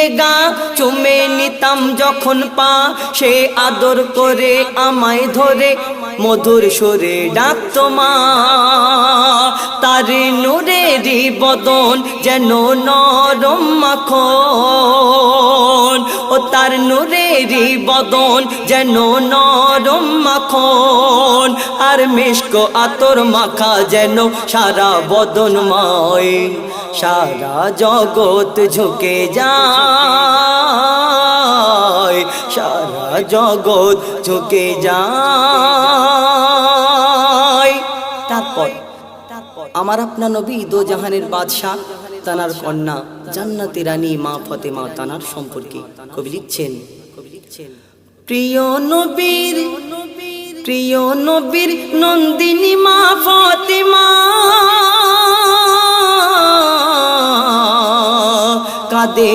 দিয়ে গা চুমে নিতাম যখন পা, সে আদর করে আমায় ধরে মধুর সুরে ডাকতো মা। তার নূরেরই বদন যেন নরম মাখন, ও তার নূরেরই বদন যেন নরম মাখন, আর মিষ্ক আতর মাখা যেন সারা বদনময়। সারা জগৎ ঝুঁকে যায়, সারা জগৎ ঝুঁকে যায়। তারপর আমার আপনার নবী দো জাহানের বাদশাহ, তানার কন্যা জান্নাতি রানী মা ফাতেমা তানার সম্পর্কে কবি লিখছেন, প্রিয় নবীর প্রিয় নবীর নন্দিনী মা ফাতেমা, কাঁদে